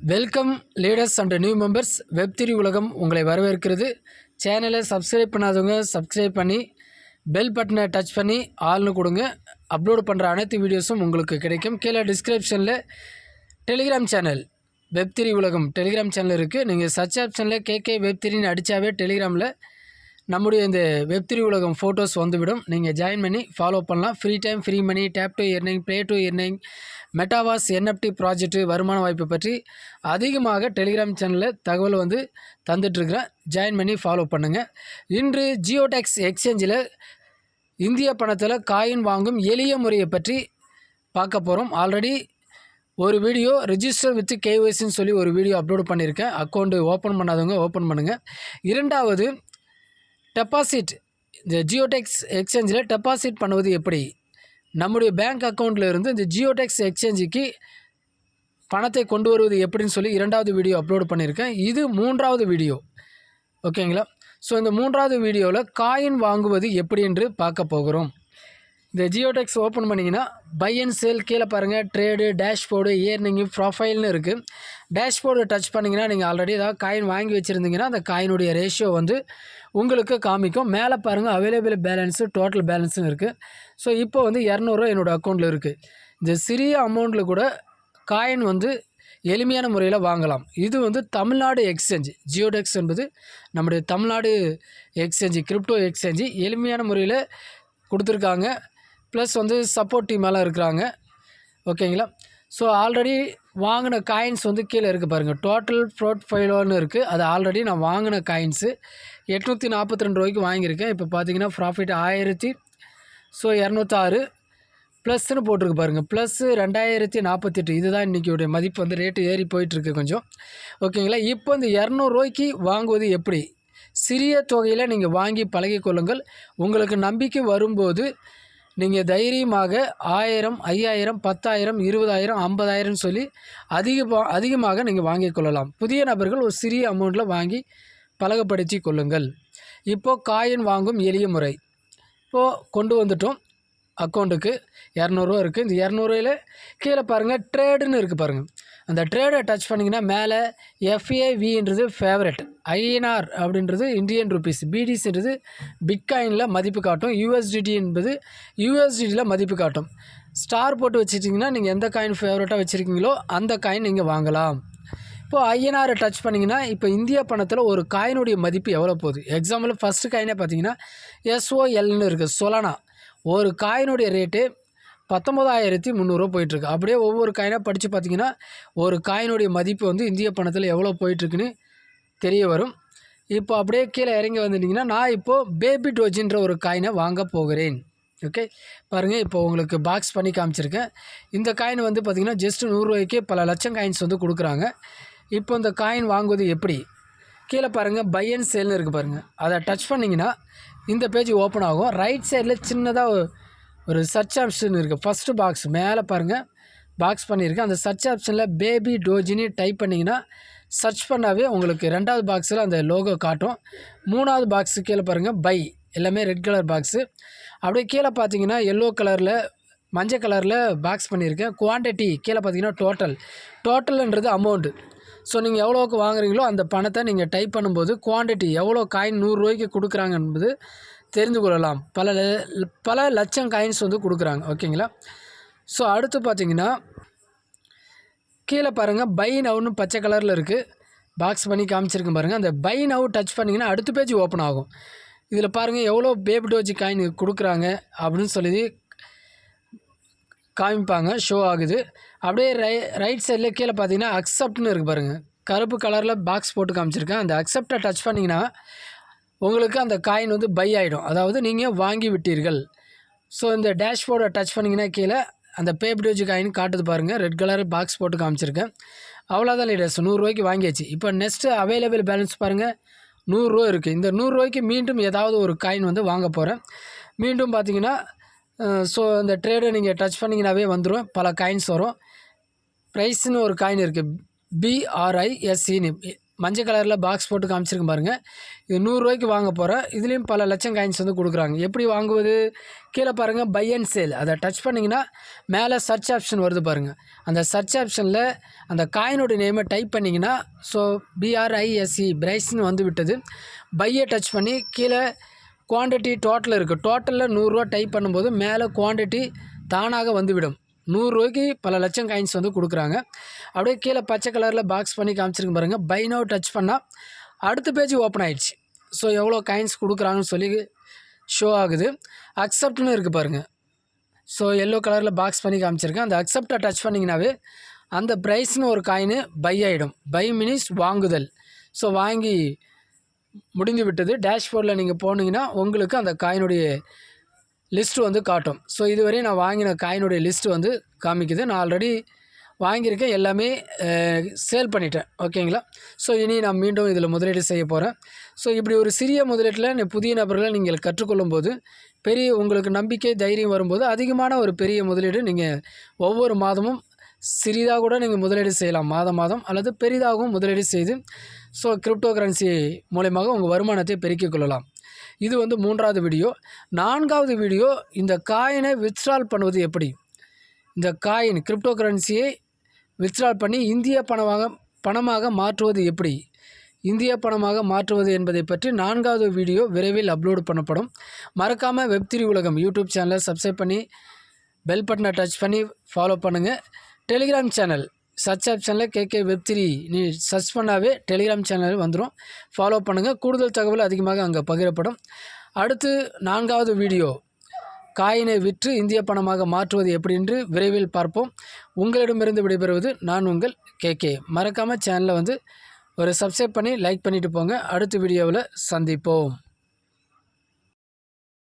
Welcome leaders and new members. வெப்3 உலகம் உங்களை வரவேற்கிறது. சேனலை சப்ஸ்கிரைப் பண்ணாதவங்க சப்ஸ்கிரைப் பண்ணி பெல் பட்டனை டச் பண்ணி ஆல்னு கொடுங்க. அப்லோடு பண்ணுற அனைத்து வீடியோஸும் உங்களுக்கு கிடைக்கும். கீழே டிஸ்கிரிப்ஷனில் டெலிகிராம் சேனல் வெப்3 உலகம் டெலிகிராம் சேனல் இருக்குது. நீங்கள் சர்ச் ஆப்ஷனில் கேகே வெப்3ன்னு அடித்தாவே டெலிகிராமில் நம்முடைய இந்த வெப்3 உலகம் ஃபோட்டோஸ் வந்துவிடும். நீங்கள் ஜாயின் பண்ணி ஃபாலோ பண்ணலாம். Free time, free money, tap to earning, play to earning, metaverse, NFT project, வருமான வாய்ப்பு பற்றி அதிகமாக டெலிகிராம் சேனலில் தகவல் தந்துட்டுருக்கிறேன். ஜாயின் பண்ணி ஃபாலோ பண்ணுங்கள். இன்று ஜியோடெக்ஸ் எக்ஸ்சேஞ்சில் இந்திய பணத்தில் காயின் வாங்கும் எளிய முறையை பற்றி பார்க்க போகிறோம். ஆல்ரெடி ஒரு வீடியோ ரெஜிஸ்டர் வித் கேஒய்சின்னு சொல்லி ஒரு வீடியோ அப்லோட் பண்ணியிருக்கேன். அக்கௌண்ட்டு ஓப்பன் பண்ணாதவங்க ஓப்பன் பண்ணுங்கள். இரண்டாவது, டெபாசிட், இந்த ஜியோடெக்ஸ் எக்ஸ்சேஞ்சில் டெபாசிட் பண்ணுவது எப்படி, நம்முடைய பேங்க் அக்கௌண்ட்டில் இருந்து இந்த ஜியோடெக்ஸ் எக்ஸ்சேஞ்சுக்கு பணத்தை கொண்டு வருவது எப்படின்னு சொல்லி இரண்டாவது வீடியோ அப்லோட் பண்ணியிருக்கேன். இது மூன்றாவது வீடியோ, ஓகேங்களா? ஸோ இந்த மூன்றாவது வீடியோவில் காயின் வாங்குவது எப்படி என்று பார்க்க போகிறோம். இந்த ஜியோடெக்ஸ் ஓப்பன் பண்ணிங்கன்னா பை அண்ட் சேல் கீழே பாருங்கள், ட்ரேடு, டேஷ்போர்டு, ஏர்னிங்கு, ப்ரொஃபைல்னு இருக்குது. டேஷ்போர்டு டச் பண்ணிங்கன்னா நீங்கள் ஆல்ரெடி ஏதாவது காயின் வாங்கி வச்சுருந்தீங்கன்னா அந்த காயினுடைய ரேஷியோ உங்களுக்கு காமிக்கும். மேலே பாருங்கள் அவைலபிள் பேலன்ஸு, டோட்டல் பேலன்ஸும் இருக்குது. ஸோ இப்போ 200 என்னோடய அக்கௌண்ட்டில் இருக்குது. இந்த சிறிய அமௌண்ட்டில் கூட காயின் எளிமையான முறையில் வாங்கலாம். இது தமிழ்நாடு எக்ஸ்சேஞ்சு. ஜியோடெக்ஸ் என்பது நம்முடைய தமிழ்நாடு எக்ஸ்சேஞ்சு, கிரிப்டோ எக்ஸ்சேஞ்சு. எளிமையான முறையில் கொடுத்துருக்காங்க. ப்ளஸ் சப்போர்ட் டீமெல்லாம் இருக்கிறாங்க, ஓகேங்களா? ஸோ ஆல்ரெடி வாங்கின காயின்ஸ் கீழே இருக்குது பாருங்கள், டோட்டல் ப்ரோட்ஃபைலோன்னு இருக்குது. அது ஆல்ரெடி நான் வாங்கின காயின்ஸு 842 ரூபாய்க்கு வாங்கியிருக்கேன். இப்போ பார்த்தீங்கன்னா ப்ராஃபிட் 1206 ப்ளஸ்ன்னு போட்டிருக்கு பாருங்கள், ப்ளஸ் 2048. இதுதான் இன்றைக்கியோடைய மதிப்பு. ரேட்டு ஏறி போயிட்டுருக்கு கொஞ்சம், ஓகேங்களா? இப்போ இந்த 200 ரூபாய்க்கு வாங்குவது எப்படி? சிறிய தொகையில் நீங்கள் வாங்கி பழகிக்கொள்ளுங்கள். உங்களுக்கு நம்பிக்கை வரும்போது நீங்கள் தைரியமாக 1000, 5000, 10,000, 20,000, 50,000 சொல்லி அதிகமாக நீங்கள் வாங்கி கொள்ளலாம். புதிய நபர்கள் ஒரு சிறிய அமௌண்ட்டில் வாங்கி பழகப்படுத்தி கொள்ளுங்கள். இப்போது காயின் வாங்கும் எளிய முறை இப்போது கொண்டு வந்துட்டோம். அக்கௌண்ட்டுக்கு 200 ரூபா இருக்குது. இந்த 200 ரூபாயில் கீழே பாருங்கள் ட்ரேடுன்னு இருக்குது பாருங்கள். அந்த ட்ரேடை டச் பண்ணிங்கன்னா மேலே FAVன்றது ஃபேவரட், INR அப்படின்றது இந்தியன் ருபீஸ், BDCன்றது பிட்காயினில் மதிப்பு காட்டும், USDT என்பது USDTயில் மதிப்பு காட்டும். ஸ்டார் போட்டு வச்சுட்டிங்கன்னா நீங்கள் எந்த காயின் ஃபேவரட்டாக வச்சுருக்கீங்களோ அந்த காயின் நீங்கள் வாங்கலாம். இப்போது INR டச் பண்ணிங்கன்னா இப்போ இந்திய பணத்தில் ஒரு காயினுடைய மதிப்பு எவ்வளோ போகுது? எக்ஸாம்பிள் ஃபஸ்ட்டு காயினே பார்த்தீங்கன்னா SOLன்னு இருக்குது, சொலானா. ஒரு காயினுடைய ரேட்டு 19,300 போயிட்டுருக்கு. அப்படியே ஒவ்வொரு காயினாக படித்து பார்த்தீங்கன்னா ஒரு காயினுடைய மதிப்பு இந்திய பணத்தில் எவ்வளோ போயிட்டுருக்குன்னு தெரிய வரும். இப்போ அப்படியே கீழே இறங்கி வந்துட்டிங்கன்னா நான் இப்போது பேபி டோஜின்ற ஒரு காயினை வாங்க போகிறேன். ஓகே, பாருங்கள் இப்போ உங்களுக்கு பாக்ஸ் பண்ணி காமிச்சிருக்கேன். இந்த காயின் பார்த்திங்கன்னா ஜஸ்ட் 100 ரூபாய்க்கு பல லட்சம் காயின்ஸ் கொடுக்குறாங்க. இப்போ இந்த காயின் வாங்குவது எப்படி? கீழே பாருங்கள் பை அண்ட் சேல்னு இருக்குது பாருங்கள். அதை டச் பண்ணிங்கன்னா இந்த பேஜ் ஓப்பன் ஆகும். ரைட் சைடில் சின்னதாக ஒரு சர்ச் ஆப்ஷன் இருக்குது. ஃபஸ்ட்டு பாக்ஸ் மேலே பாருங்கள் பாக்ஸ் பண்ணியிருக்கேன். அந்த சர்ச் ஆப்ஷனில் பேபி டோஜின்னு டைப் பண்ணிங்கன்னா சர்ச் பண்ணாவே உங்களுக்கு 2வது பாக்ஸில் அந்த லோகோ காட்டும். 3வது பாக்ஸு கீழே பாருங்கள் பை, எல்லாமே ரெட் கலர் பாக்ஸு. அப்படியே கீழே பார்த்தீங்கன்னா எல்லோ கலரில், மஞ்சள் கலரில் பாக்ஸ் பண்ணியிருக்கேன். குவான்டிட்டி கீழே பார்த்தீங்கன்னா டோட்டல்ன்றது அமௌண்ட்டு. ஸோ நீங்கள் எவ்வளோக்கு வாங்குறீங்களோ அந்த பணத்தை நீங்கள் டைப் பண்ணும்போது குவான்டிட்டி எவ்வளோ காயின் 100 ரூபாய்க்கு கொடுக்குறாங்க என்பது தெரிந்து கொள்ளலாம். பல லட்சம் காயின்ஸ் கொடுக்குறாங்க, ஓகேங்களா? ஸோ அடுத்து பார்த்தீங்கன்னா கீழே பாருங்கள் பை நவுன்னு பச்சை கலரில் இருக்குது, பாக்ஸ் பண்ணி காமிச்சிருக்கேன் பாருங்கள். அந்த பை நவ் டச் பண்ணிங்கன்னா அடுத்த பேஜ் ஓப்பன் ஆகும். இதில் பாருங்கள் எவ்வளோ பேபி டோஜி காயின் கொடுக்குறாங்க அப்படின்னு சொல்லி காமிப்பாங்க, ஷோ ஆகுது. அப்படியே ரைட் சைடில் கீழே பார்த்தீங்கன்னா அக்செப்ட்னு இருக்குது பாருங்கள், கருப்பு கலரில் பாக்ஸ் போட்டு காமிச்சிருக்கேன். அந்த அக்செப்டை டச் பண்ணிங்கன்னா உங்களுக்கு அந்த காயின் பை ஆகிடும், அதாவது நீங்கள் வாங்கி விட்டீர்கள். ஸோ இந்த டேஷ்போர்டை டச் பண்ணிங்கன்னா கீழே அந்த பேபி டோஜி காயின் காட்டுது பாருங்கள், ரெட் கலர் பாக்ஸ் போட்டு காமிச்சிருக்கேன். அவ்வளோதான் லீடர்ஸ், 100 ரூபாய்க்கு வாங்கியாச்சு. இப்போ நெக்ஸ்ட்டு அவைலபிள் பேலன்ஸ் பாருங்கள் 100 ரூபா இருக்குது. இந்த 100 ரூபாய்க்கு மீண்டும் ஏதாவது ஒரு காயின் வாங்க போகிறேன். மீண்டும் பார்த்தீங்கன்னா ஸோ இந்த ட்ரேடை நீங்கள் டச் பண்ணிங்கன்னாவே வந்துடும், பல காயின்ஸ் வரும். ப்ரைஸ்னு ஒரு காயின் இருக்குது, BRISEன்னு மஞ்சள் கலரில் பாக்ஸ் போட்டு காமிச்சிருக்கேன் பாருங்கள். இது 100 ரூபாய்க்கு வாங்க போகிறேன். இதுலேயும் பல லட்சம் காயின்ஸ் வந்து கொடுக்குறாங்க. எப்படி வாங்குவது? கீழே பாருங்கள் பை அண்ட் சேல். அதை டச் பண்ணிங்கன்னா மேலே சர்ச் ஆப்ஷன் வருது பாருங்கள். அந்த சர்ச் ஆப்ஷனில் அந்த காயினோட நேமை டைப் பண்ணிங்கன்னா ஸோ BRISE பிரைஸ்ன்னு வந்து விட்டது. பையை டச் பண்ணி கீழே குவான்டிட்டி டோட்டல் இருக்குது. டோட்டலில் 100 ரூபா டைப் பண்ணும்போது மேலே குவான்டிட்டி தானாக வந்துவிடும். 100 ரூபாய்க்கு பல லட்சம் காயின்ஸ் வந்து கொடுக்குறாங்க. அப்படியே கீழே பச்சை கலரில் பாக்ஸ் பண்ணி காமிச்சிருக்கு பாருங்கள். பை நவ் டச் பண்ணால் அடுத்த பேஜ் ஓப்பன் ஆகிடுச்சு. ஸோ எவ்வளோ காயின்ஸ் கொடுக்குறாங்கன்னு சொல்லி ஷோ ஆகுது. அக்செப்ட்னு இருக்குது பாருங்கள். ஸோ எல்லோ கலரில் பாக்ஸ் பண்ணி காமிச்சிருக்கேன். அந்த அக்செப்டை டச் பண்ணிங்கனாவே அந்த ப்ரைஸ்னு ஒரு காயின் பை ஆகிடும். பை மீன்ஸ் வாங்குதல். ஸோ வாங்கி முடிந்து விட்டது. டேஷ்போர்டில் நீங்கள் போனீங்கன்னா உங்களுக்கு அந்த காயினுடைய லிஸ்ட்டு வந்து காட்டும். ஸோ இதுவரை நான் வாங்கின காயினுடைய லிஸ்ட்டு வந்து காமிக்குது. நான் ஆல்ரெடி வாங்கியிருக்கேன், எல்லாமே சேல் பண்ணிட்டேன். ஓகேங்களா? ஸோ இனி நான் மீண்டும் இதில் முதலீடு செய்ய போகிறேன். ஸோ இப்படி ஒரு சிறிய முதலீட்டில் புதிய நபர்களை நீங்கள் கற்றுக்கொள்ளும் போது உங்களுக்கு நம்பிக்கை தைரியம் வரும்போது அதிகமான ஒரு பெரிய முதலீடு நீங்கள் ஒவ்வொரு மாதமும் சிறிதாக கூட நீங்கள் முதலீடு செய்யலாம். மாதம் அல்லது பெரிதாகவும் முதலீடு செய்து ஸோ கிரிப்டோ கரன்சி மூலமாக உங்கள் வருமானத்தை பெருக்கிக் கொள்ளலாம். இது வந்து 3வது வீடியோ. 4வது வீடியோ இந்த காயினை வித்ட்ரால் பண்ணுவது எப்படி, இந்த காயின் கிரிப்டோ கரன்சியை வித்ட்ரால் பண்ணி இந்திய பணமாக மாற்றுவது எப்படி, இந்திய பணமாக மாற்றுவது என்பதை பற்றி 4வது வீடியோ விரைவில் அப்லோடு பண்ணப்படும். மறக்காமல் வெப்3 உலகம் யூடியூப் சேனலை சப்ஸ்கிரைப் பண்ணி பெல் பட்டனை டச் பண்ணி ஃபாலோ பண்ணுங்கள். டெலிகிராம் சேனல் சர்ச் ஆப்ஷனில் KK Web3 நீ சர்ச் பண்ணாவே டெலிகிராம் சேனல் வந்துடும். ஃபாலோ பண்ணுங்கள். கூடுதல் தகவல் அதிகமாக அங்கே பகிரப்படும். அடுத்து 4வது வீடியோ காயினை விற்று இந்திய பணமாக மாற்றுவது எப்படி என்று விரைவில் பார்ப்போம். உங்களிடமிருந்து விடைபெறுவது நான் உங்கள் KK. மறக்காமல் சேனலை வந்து ஒரு சப்ஸ்கிரைப் பண்ணி லைக் பண்ணிவிட்டு போங்க. அடுத்த வீடியோவில் சந்திப்போம்.